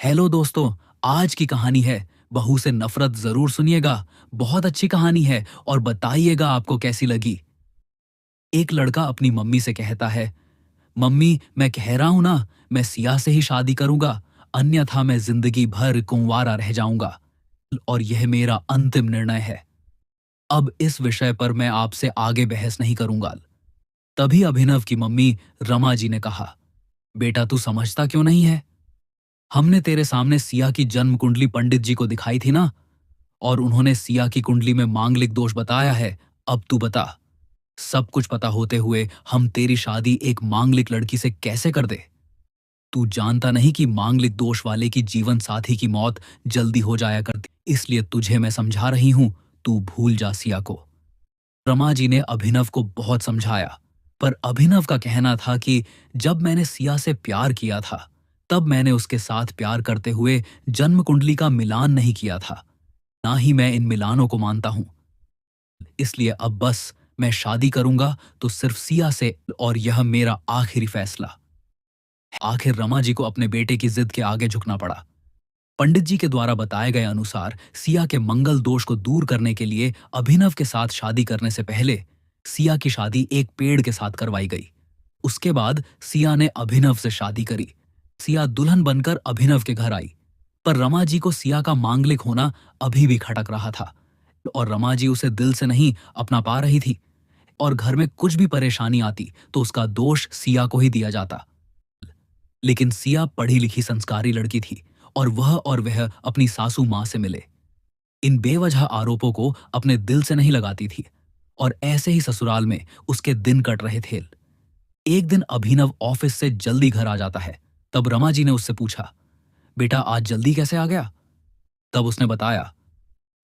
Hello दोस्तों। आज की कहानी है बहू से नफरत। जरूर सुनिएगा। बहुत अच्छी कहानी है और बताइएगा आपको कैसी लगी। एक लड़का अपनी मम्मी से कहता है, मम्मी मैं कह रहा हूं ना, मैं सिया से ही शादी करूंगा, अन्यथा मैं जिंदगी भर कुंवारा रह जाऊंगा और यह मेरा अंतिम निर्णय है। अब इस विषय पर मैं आपसे आगे बहस नहीं करूंगा। तभी अभिनव की मम्मी रमा जी ने कहा, बेटा तू समझता क्यों नहीं है? हमने तेरे सामने सिया की जन्म कुंडली पंडित जी को दिखाई थी ना, और उन्होंने सिया की कुंडली में मांगलिक दोष बताया है। अब तू बता, सब कुछ पता होते हुए हम तेरी शादी एक मांगलिक लड़की से कैसे कर दे? तू जानता नहीं कि मांगलिक दोष वाले की जीवन साथी की मौत जल्दी हो जाया करती, इसलिए तुझे मैं समझा रही हूं, तू भूल जा सिया को। रमा जी ने अभिनव को बहुत समझाया, पर अभिनव का कहना था कि जब मैंने सिया से प्यार किया था, तब मैंने उसके साथ प्यार करते हुए जन्म कुंडली का मिलान नहीं किया था। ना ही मैं इन मिलानों को मानता हूं। इसलिए अब बस मैं शादी करूंगा तो सिर्फ सिया से, और यह मेरा आखिरी फैसला। आखिर रमा जी को अपने बेटे की जिद के आगे झुकना पड़ा। पंडित जी के द्वारा बताए गए अनुसार सिया के मंगल दोष को दूर करने के लिए अभिनव के साथ शादी करने से पहले सिया की शादी एक पेड़ के साथ करवाई गई। उसके बाद सिया ने अभिनव से शादी करी। सिया दुल्हन बनकर अभिनव के घर आई, पर रमा जी को सिया का मांगलिक होना अभी भी खटक रहा था, और रमा जी उसे दिल से नहीं अपना पा रही थी। और घर में कुछ भी परेशानी आती तो उसका दोष सिया को ही दिया जाता। लेकिन सिया पढ़ी लिखी संस्कारी लड़की थी, और वह अपनी सासू मां से मिले इन बेवजह आरोपों को अपने दिल से नहीं लगाती थी, और ऐसे ही ससुराल में उसके दिन कट रहे थे। एक दिन अभिनव ऑफिस से जल्दी घर आ जाता है। तब रमा जी ने उससे पूछा, बेटा आज जल्दी कैसे आ गया? तब उसने बताया,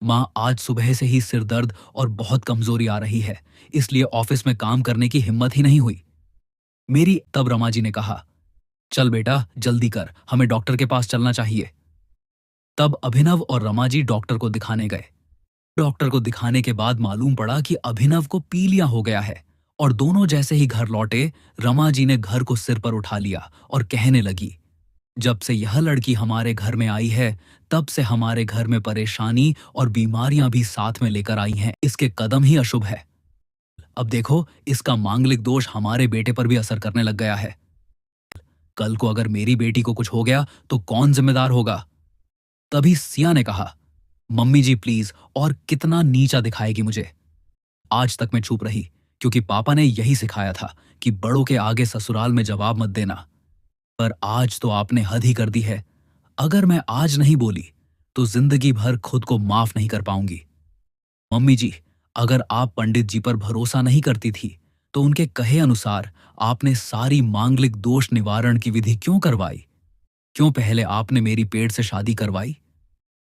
मां आज सुबह से ही सिर दर्द और बहुत कमजोरी आ रही है, इसलिए ऑफिस में काम करने की हिम्मत ही नहीं हुई मेरी। तब रमा जी ने कहा, चल बेटा जल्दी कर, हमें डॉक्टर के पास चलना चाहिए। तब अभिनव और रमा जी डॉक्टर को दिखाने गए। डॉक्टर को दिखाने के बाद मालूम पड़ा कि अभिनव को पीलिया हो गया है, और दोनों जैसे ही घर लौटे, रमा जी ने घर को सिर पर उठा लिया और कहने लगी, जब से यह लड़की हमारे घर में आई है, तब से हमारे घर में परेशानी और बीमारियां भी साथ में लेकर आई हैं। इसके कदम ही अशुभ है। अब देखो, इसका मांगलिक दोष हमारे बेटे पर भी असर करने लग गया है। कल को अगर मेरी बेटी को कुछ हो गया तो कौन जिम्मेदार होगा? तभी सिया ने कहा, मम्मी जी प्लीज, और कितना नीचा दिखाएगी मुझे? आज तक मैं चुप रही, क्योंकि पापा ने यही सिखाया था कि बड़ों के आगे ससुराल में जवाब मत देना। पर आज तो आपने हद ही कर दी है। अगर मैं आज नहीं बोली तो जिंदगी भर खुद को माफ नहीं कर पाऊंगी। मम्मी जी, अगर आप पंडित जी पर भरोसा नहीं करती थी, तो उनके कहे अनुसार आपने सारी मांगलिक दोष निवारण की विधि क्यों करवाई? क्यों पहले आपने मेरी पेट से शादी करवाई?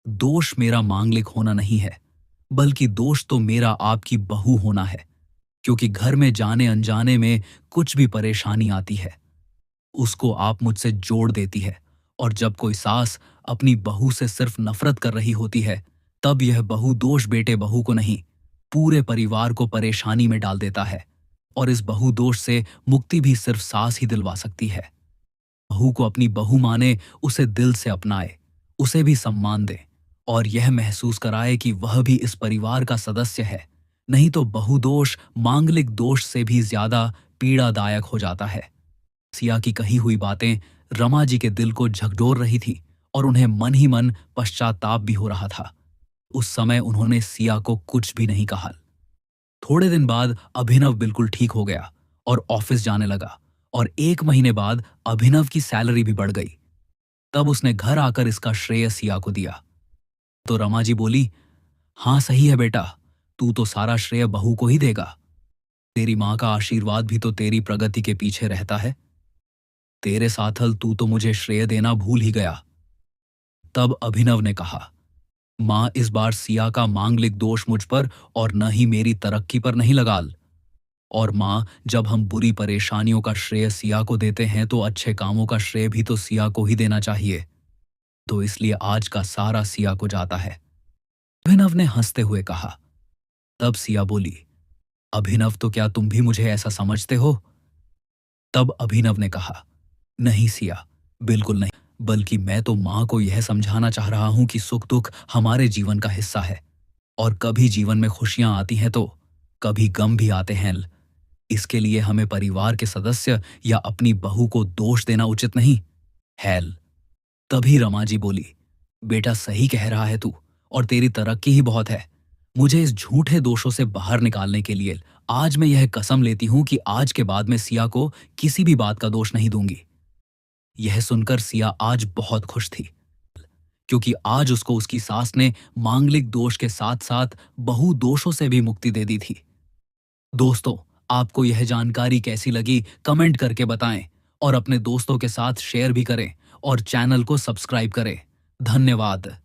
दोष मेरा मांगलिक होना नहीं है, बल्कि दोष तो मेरा आपकी बहू होना है, क्योंकि घर में जाने अनजाने में कुछ भी परेशानी आती है, उसको आप मुझसे जोड़ देती है। और जब कोई सास अपनी बहू से सिर्फ नफरत कर रही होती है, तब यह बहू दोष बेटे बहू को नहीं, पूरे परिवार को परेशानी में डाल देता है। और इस बहू दोष से मुक्ति भी सिर्फ सास ही दिलवा सकती है। बहू को अपनी बहू माने, उसे दिल से अपनाए, उसे भी सम्मान दे, और यह महसूस कराए कि वह भी इस परिवार का सदस्य है। नहीं तो बहु दोष मांगलिक दोष से भी ज्यादा पीड़ादायक हो जाता है। सिया की कही हुई बातें रमा जी के दिल को झकझोर रही थी, और उन्हें मन ही मन पश्चाताप भी हो रहा था। उस समय उन्होंने सिया को कुछ भी नहीं कहा। थोड़े दिन बाद अभिनव बिल्कुल ठीक हो गया और ऑफिस जाने लगा, और 1 महीने बाद अभिनव की सैलरी भी बढ़ गई। तब उसने घर आकर इसका श्रेय सिया को दिया। तो रमा जी बोली, हाँ सही है बेटा, तू तो सारा श्रेय बहू को ही देगा। तेरी मां का आशीर्वाद भी तो तेरी प्रगति के पीछे रहता है। तेरे साथल तू तो मुझे श्रेय देना भूल ही गया। तब अभिनव ने कहा, मां इस बार सिया का मांगलिक दोष मुझ पर और न ही मेरी तरक्की पर नहीं लगाल। और मां, जब हम बुरी परेशानियों का श्रेय सिया को देते हैं, तो अच्छे कामों का श्रेय भी तो सिया को ही देना चाहिए। तो इसलिए आज का सारा सिया को जाता है। अभिनव ने हंसते हुए कहा। तब सिया बोली, अभिनव तो क्या तुम भी मुझे ऐसा समझते हो? तब अभिनव ने कहा, नहीं सिया, बिल्कुल नहीं। बल्कि मैं तो माँ को यह समझाना चाह रहा हूं कि सुख दुख हमारे जीवन का हिस्सा है, और कभी जीवन में खुशियां आती हैं तो कभी गम भी आते हैं। इसके लिए हमें परिवार के सदस्य या अपनी बहू को दोष देना उचित नहीं। हैल। तभी रमा जी बोली, बेटा सही कह रहा है तू, और तेरी तरक्की ही बहुत है। मुझे इस झूठे दोषों से बाहर निकालने के लिए आज मैं यह कसम लेती हूं कि आज के बाद मैं सिया को किसी भी बात का दोष नहीं दूंगी। यह सुनकर सिया आज बहुत खुश थी, क्योंकि आज उसको उसकी सास ने मांगलिक दोष के साथ साथ बहु दोषों से भी मुक्ति दे दी थी। दोस्तों, आपको यह जानकारी कैसी लगी कमेंट करके बताएं, और अपने दोस्तों के साथ शेयर भी करें और चैनल को सब्सक्राइब करें। धन्यवाद।